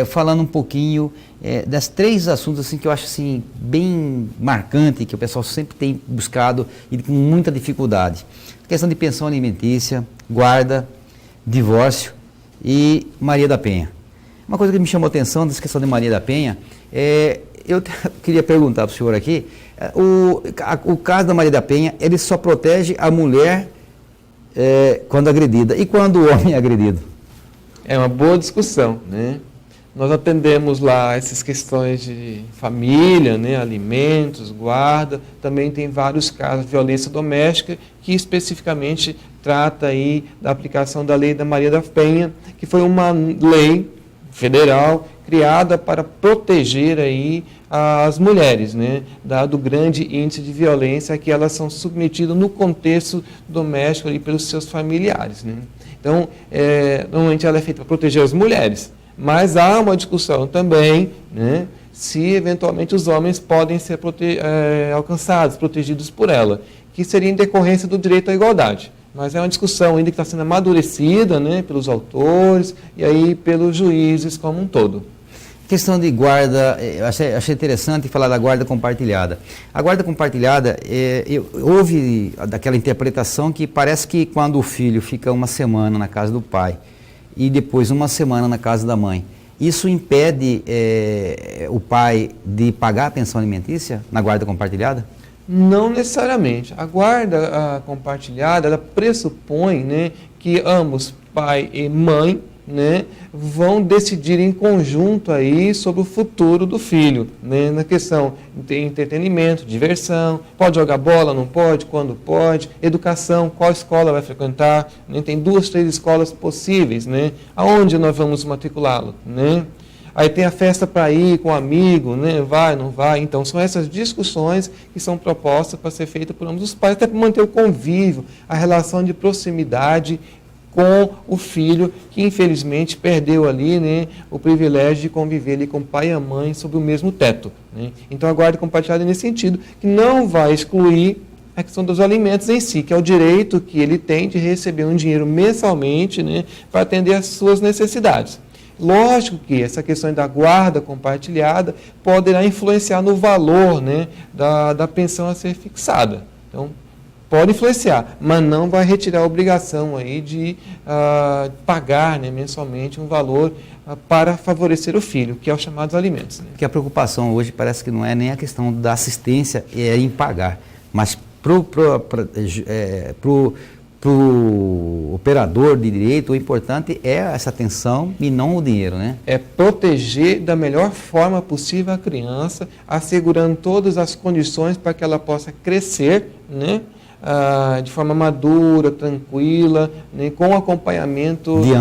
falando um pouquinho das 3 assuntos assim, que eu acho assim, bem marcante, que o pessoal sempre tem buscado e com muita dificuldade. A questão de pensão alimentícia, guarda, divórcio e Maria da Penha. Uma coisa que me chamou a atenção dessa questão de Maria da Penha, eu queria perguntar para o senhor aqui, o caso da Maria da Penha, ele só protege a mulher quando agredida. E quando o homem é agredido?
É uma boa discussão, né? Nós atendemos lá essas questões de família, né, alimentos, guarda, também tem vários casos de violência doméstica que especificamente trata aí da aplicação da lei da Maria da Penha, que foi uma lei federal criada para proteger aí as mulheres, né, dado o grande índice de violência a que elas são submetidas no contexto doméstico ali pelos seus familiares, né? Então, normalmente ela é feita para proteger as mulheres, mas há uma discussão também, né, se eventualmente os homens podem ser alcançados, protegidos por ela, que seria em decorrência do direito à igualdade. Mas é uma discussão ainda que está sendo amadurecida, né, pelos autores e aí pelos juízes como um todo.
Questão de guarda, eu achei interessante falar da guarda compartilhada. A guarda compartilhada, houve daquela interpretação que parece que quando o filho fica uma semana na casa do pai e depois uma semana na casa da mãe, isso impede o pai de pagar a pensão alimentícia na guarda compartilhada?
Não necessariamente. A guarda compartilhada, ela pressupõe, né, que ambos, pai e mãe, né, vão decidir em conjunto aí sobre o futuro do filho, né, na questão de entretenimento, diversão, pode jogar bola, não pode, quando pode, educação, qual escola vai frequentar, né, tem 2, 3 escolas possíveis, né, aonde nós vamos matriculá-lo, né. Aí tem a festa para ir com um amigo, né? Vai, não vai. Então, são essas discussões que são propostas para ser feitas por ambos os pais, até para manter o convívio, a relação de proximidade com o filho que infelizmente perdeu ali, né, o privilégio de conviver ali com o pai e a mãe sob o mesmo teto, né? Então a guarda compartilhada é nesse sentido, que não vai excluir a questão dos alimentos em si, que é o direito que ele tem de receber um dinheiro mensalmente, né, para atender às suas necessidades. Lógico que essa questão da guarda compartilhada poderá influenciar no valor, né, da pensão a ser fixada. Então, pode influenciar, mas não vai retirar a obrigação aí de pagar, né, mensalmente um valor para favorecer o filho, que é os chamados alimentos, né?
Porque a preocupação hoje parece que não é nem a questão da assistência, é em pagar, mas para o operador de direito, o importante é essa atenção e não o dinheiro, né?
É proteger da melhor forma possível a criança, assegurando todas as condições para que ela possa crescer, né, de forma madura, tranquila, né, com acompanhamento
de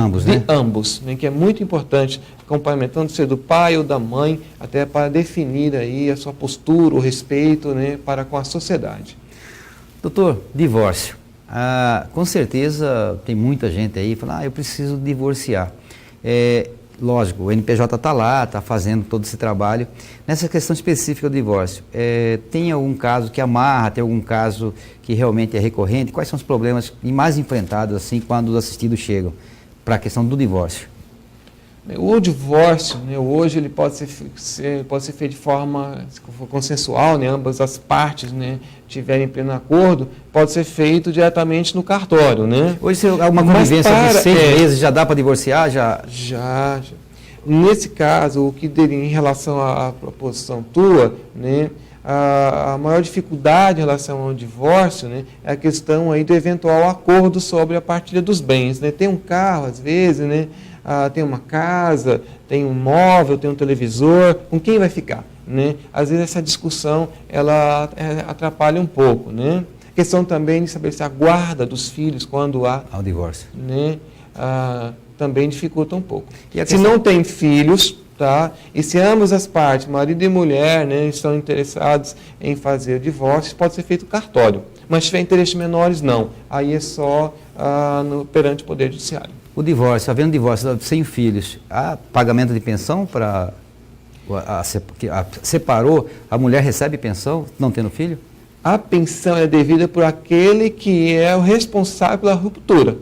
ambos,
né, que é muito importante, acompanhamento tanto ser do pai ou da mãe, até para definir aí a sua postura, o respeito, né, para com a sociedade.
Doutor, divórcio. Com certeza tem muita gente aí que fala, eu preciso divorciar. Lógico, o NPJ está lá, está fazendo todo esse trabalho. Nessa questão específica do divórcio, tem algum caso que amarra, tem algum caso que realmente é recorrente? Quais são os problemas mais enfrentados assim quando os assistidos chegam para a questão do divórcio?
O divórcio, né, hoje ele pode ser feito de forma, se for consensual, né, ambas as partes, né, tiverem pleno acordo, pode ser feito diretamente no cartório, né?
Hoje, se uma convivência de 6 meses já dá para divorciar?
Já. Nesse caso, o que em relação à proposição tua, né, a maior dificuldade em relação ao divórcio, né, é a questão aí do eventual acordo sobre a partilha dos bens, né? Tem um carro, às vezes, né? Tem uma casa, tem um móvel, tem um televisor, com quem vai ficar, né? Às vezes essa discussão ela atrapalha um pouco, né? A questão também de estabelecer a guarda dos filhos quando há
o divórcio,
né? Também dificulta um pouco. Se não tem filhos, tá? E se ambas as partes, marido e mulher, né, estão interessados em fazer o divórcio, pode ser feito cartório. Mas se tiver interesses menores, não. Aí é só perante o Poder Judiciário.
O divórcio, havendo divórcio sem filhos, há pagamento de pensão para... separou, a mulher recebe pensão não tendo filho?
A pensão é devida por aquele que é o responsável pela ruptura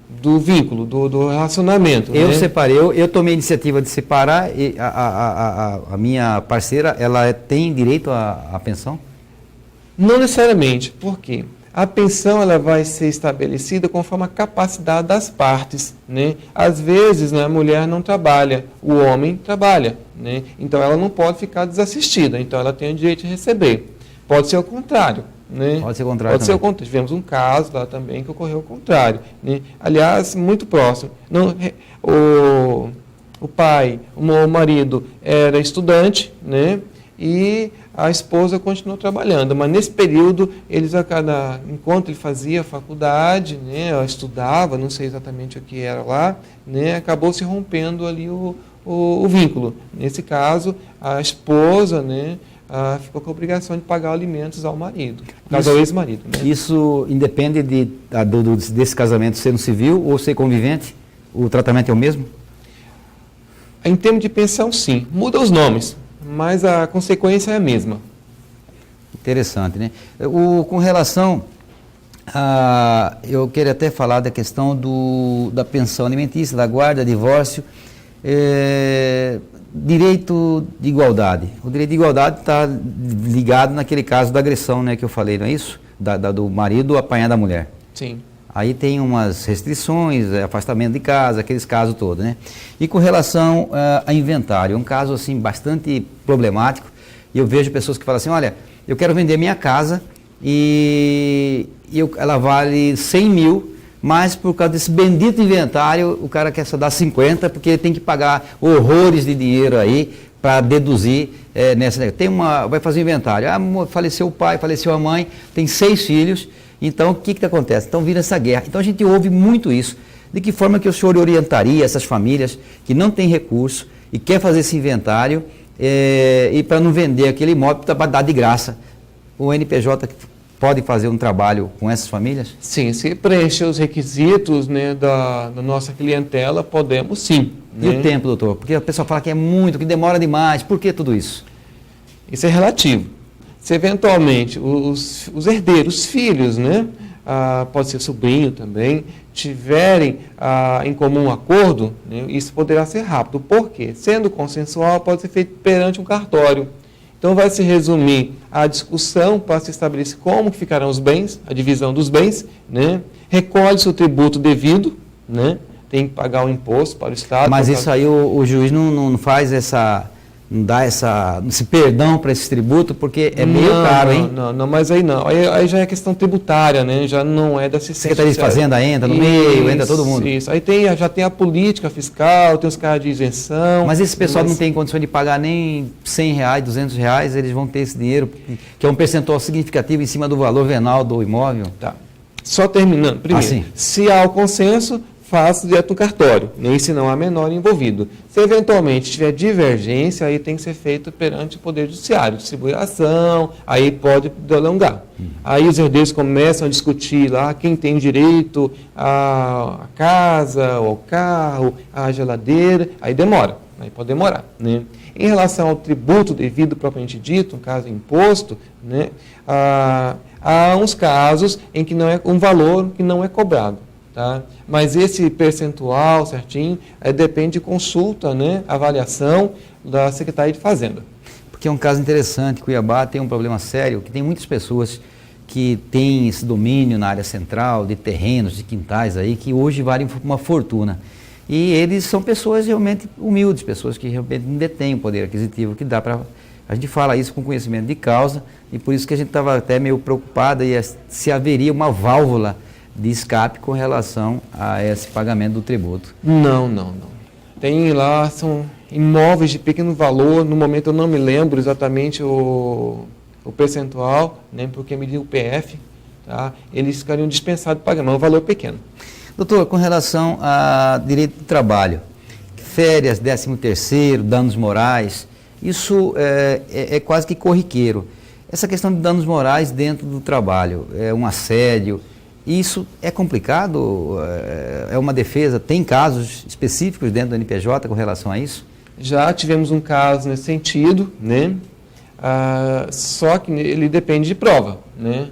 do vínculo, do relacionamento.
Eu
né?
separei, eu tomei a iniciativa de separar e a minha parceira, ela tem direito à pensão?
Não necessariamente. Por quê? A pensão ela vai ser estabelecida conforme a capacidade das partes, né? Às vezes, né, a mulher não trabalha, o homem trabalha, né? Então ela não pode ficar desassistida, então ela tem o direito de receber. Pode ser o contrário, né?
Pode ser o contrário.
Pode ser o contrário. Tivemos um caso lá também que ocorreu o contrário, né? Aliás, muito próximo. O pai, o marido era estudante, né? E a esposa continuou trabalhando, mas nesse período, enquanto ele fazia faculdade, né, estudava, não sei exatamente o que era lá, né, acabou se rompendo ali o vínculo. Nesse caso, a esposa, né, ficou com a obrigação de pagar alimentos ao marido, no caso ao ex-marido. Né?
Isso independe desse casamento ser no civil ou ser convivente? O tratamento é o mesmo?
Em termos de pensão, sim. Muda os nomes, mas a consequência é a mesma.
Interessante, né? Com relação eu queria até falar da questão da pensão alimentícia, da guarda, divórcio, direito de igualdade. O direito de igualdade está ligado naquele caso da agressão, né, que eu falei, não é isso? Do marido apanhar da mulher.
Sim.
Aí tem umas restrições, afastamento de casa, aqueles casos todos, né? E com relação a inventário, é um caso assim bastante problemático. E eu vejo pessoas que falam assim, olha, eu quero vender minha casa e ela vale 100 mil, mas por causa desse bendito inventário, o cara quer só dar 50, porque ele tem que pagar horrores de dinheiro aí para deduzir nessa... vai fazer um inventário, faleceu o pai, faleceu a mãe, tem 6 filhos, então o que acontece? Então vira essa guerra. Então a gente ouve muito isso. De que forma que o senhor orientaria essas famílias que não têm recurso e quer fazer esse inventário e para não vender aquele imóvel para dar de graça? O NPJ pode fazer um trabalho com essas famílias?
Sim, se preencher os requisitos, né, da nossa clientela, podemos sim.
E o tempo, doutor? Porque a pessoa fala que é muito, que demora demais. Por que tudo isso?
Isso é relativo. Se eventualmente os herdeiros, os filhos, né, pode ser sobrinho também, tiverem em comum acordo, né, isso poderá ser rápido. Por quê? Sendo consensual, pode ser feito perante um cartório. Então vai se resumir a discussão para se estabelecer como ficarão os bens, a divisão dos bens, né? Recolhe-se o tributo devido, né? Tem que pagar o imposto para o Estado.
Mas isso aí o juiz não faz não dá esse perdão para esse tributo, porque é meio caro, hein?
Não, mas aí não. Aí já é questão tributária, né? Já não é da assistência.
Secretaria de Fazenda entra no meio, entra todo mundo.
Isso. Aí já tem a política fiscal, tem os caras de isenção.
Mas esse pessoal não tem condição de pagar nem R$100, R$200, eles vão ter esse dinheiro, que é um percentual significativo em cima do valor venal do imóvel.
Tá. Só terminando. Primeiro, se há o consenso, faça direto no cartório, nem se não há menor envolvido. Se eventualmente tiver divergência, aí tem que ser feito perante o Poder Judiciário, distribuir a ação, aí pode delongar. Aí os herdeiros começam a discutir lá quem tem direito à casa, ao carro, à geladeira, aí demora, aí pode demorar, né? Em relação ao tributo devido propriamente dito, no caso imposto, né, há uns casos em que não é um valor que não é cobrado. Tá? Mas esse percentual certinho depende de consulta, né, avaliação da Secretaria de Fazenda.
Porque é um caso interessante, Cuiabá tem um problema sério, que tem muitas pessoas que têm esse domínio na área central, de terrenos, de quintais aí, que hoje valem uma fortuna. E eles são pessoas realmente humildes, pessoas que realmente não detêm o poder aquisitivo, que dá para... A gente fala isso com conhecimento de causa, e por isso que a gente estava até meio preocupado se haveria uma válvula de escape com relação a esse pagamento do tributo.
Não. Tem lá, são imóveis de pequeno valor, no momento eu não me lembro exatamente o percentual, nem porque mediu o PF, tá? Eles ficariam dispensados de pagamento, é um valor pequeno.
Doutor, com relação a direito do trabalho, férias, 13º, danos morais, isso é quase que corriqueiro. Essa questão de danos morais dentro do trabalho, um assédio, isso é complicado? É uma defesa? Tem casos específicos dentro do NPJ com relação a isso?
Já tivemos um caso nesse sentido, né? Só que ele depende de prova, né?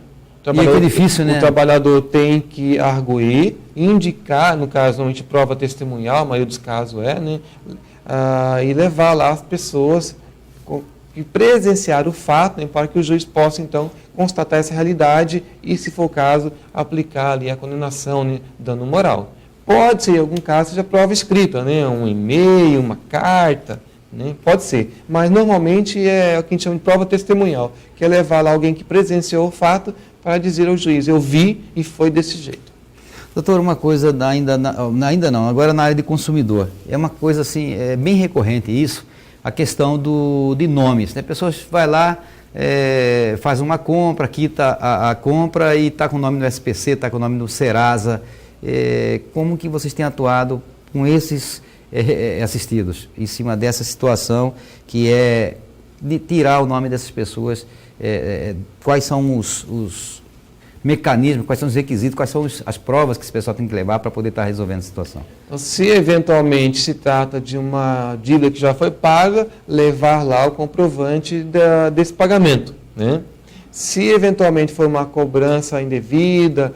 E é difícil, né?
O trabalhador tem que arguir, indicar, no caso, normalmente prova testemunhal, a maioria dos casos né? E levar lá as pessoas e presenciar o fato, né, para que o juiz possa, então, constatar essa realidade e, se for o caso, aplicar ali a condenação, né, dano moral. Pode ser, em algum caso, seja prova escrita, né, um e-mail, uma carta, né, pode ser. Mas, normalmente, é o que a gente chama de prova testemunhal, que é levar lá alguém que presenciou o fato para dizer ao juiz, eu vi e foi desse jeito.
Doutor, uma coisa ainda não, agora na área de consumidor, é uma coisa assim, bem recorrente isso, a questão de nomes, né? Pessoas vai lá, faz uma compra, quita a compra e está com o nome do SPC, está com o nome do Serasa. Como que vocês têm atuado com esses assistidos em cima dessa situação que é de tirar o nome dessas pessoas? Quais são os mecanismos, quais são os requisitos, quais são as provas que esse pessoal tem que levar para poder estar resolvendo a situação?
Então, se eventualmente se trata de uma dívida que já foi paga, levar lá o comprovante desse pagamento, né? Se eventualmente for uma cobrança indevida,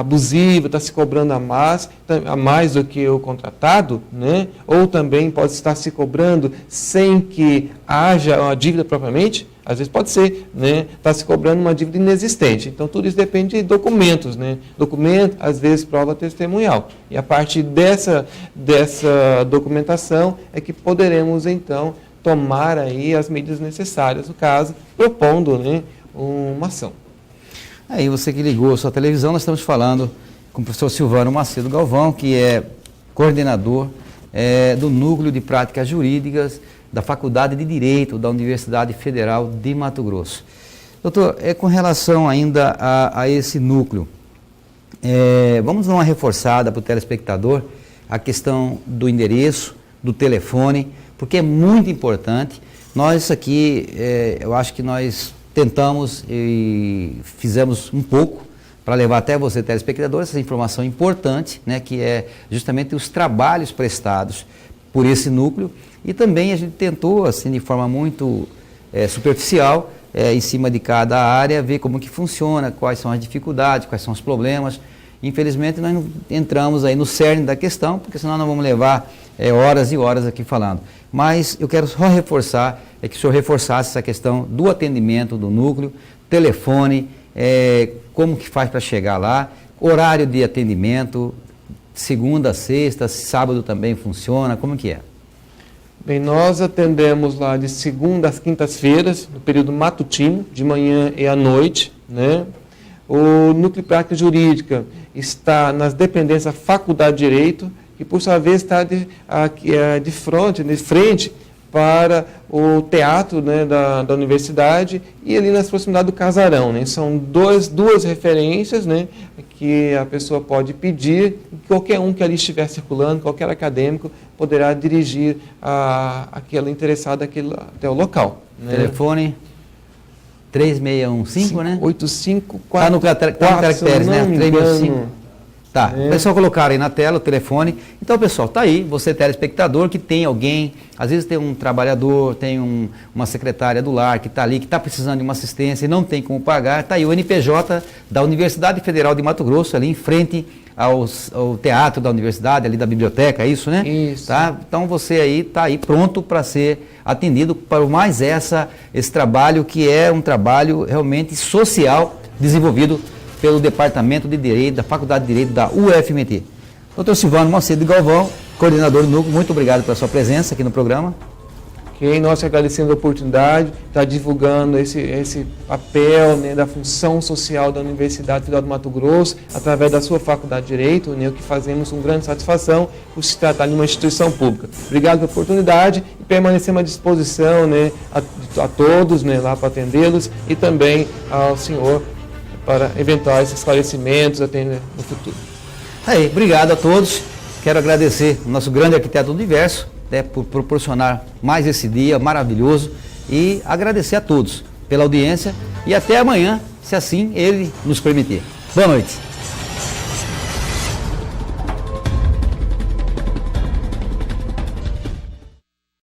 abusiva, está se cobrando a mais do que o contratado, né? Ou também pode estar se cobrando sem que haja uma dívida propriamente, às vezes pode ser, né? Está se cobrando uma dívida inexistente. Então, tudo isso depende de documentos, né? Documento, às vezes, prova testemunhal. E a partir dessa documentação é que poderemos, então, tomar aí as medidas necessárias, no caso, propondo, né, uma ação.
Aí, você que ligou a sua televisão, nós estamos falando com o professor Silvano Macedo Galvão, que é coordenador do Núcleo de Práticas Jurídicas da Faculdade de Direito da Universidade Federal de Mato Grosso. Doutor, com relação ainda a esse núcleo, vamos dar uma reforçada para o telespectador a questão do endereço, do telefone, porque é muito importante. Nós aqui, eu acho que nós tentamos e fizemos um pouco para levar até você, telespectador, essa informação importante, né, que é justamente os trabalhos prestados por esse núcleo. E também a gente tentou, assim, de forma muito superficial, em cima de cada área, ver como que funciona, quais são as dificuldades, quais são os problemas. Infelizmente, nós não entramos aí no cerne da questão, porque senão nós vamos levar horas e horas aqui falando. Mas eu quero só reforçar, que o senhor reforçasse essa questão do atendimento do núcleo, telefone, como que faz para chegar lá, horário de atendimento, segunda a sexta, sábado também funciona, como que é?
Bem, nós atendemos lá de segunda às quintas-feiras, no período matutino, de manhã e à noite, né? O Núcleo de Prática Jurídica está nas dependências da Faculdade de Direito, que por sua vez está de frente para o teatro, né, da universidade e ali nas proximidades do casarão, né? São duas referências, né, que a pessoa pode pedir, e qualquer um que ali estiver circulando, qualquer acadêmico, poderá dirigir aquele interessado até o local. Né?
Telefone 3615, né?
8544.
Está no caracteres, né? 365. Tá, o pessoal colocaram aí na tela o telefone. Então, pessoal, tá aí, você telespectador que tem alguém, às vezes tem um trabalhador, tem uma secretária do lar que está ali, que está precisando de uma assistência e não tem como pagar, tá aí o NPJ da Universidade Federal de Mato Grosso, ali em frente ao teatro da universidade, ali da biblioteca, é isso, né?
Isso.
Tá? Então, você aí está aí pronto para ser atendido para mais esse trabalho que é um trabalho realmente social desenvolvido pelo Departamento de Direito, da Faculdade de Direito da UFMT. Dr. Silvano Macedo Galvão, coordenador do núcleo, muito obrigado pela sua presença aqui no programa.
Ok, nós agradecemos a oportunidade de estar divulgando esse papel, né, da função social da Universidade Federal do Mato Grosso, através da sua Faculdade de Direito, né, o que fazemos com grande satisfação por se tratar de uma instituição pública. Obrigado pela oportunidade e permanecemos à disposição, né, a todos, né, lá para atendê-los e também ao senhor para eventuais esclarecimentos no futuro.
Aí, obrigado a todos. Quero agradecer o nosso grande arquiteto do universo, né, por proporcionar mais esse dia maravilhoso e agradecer a todos pela audiência e até amanhã, se assim ele nos permitir. Boa noite.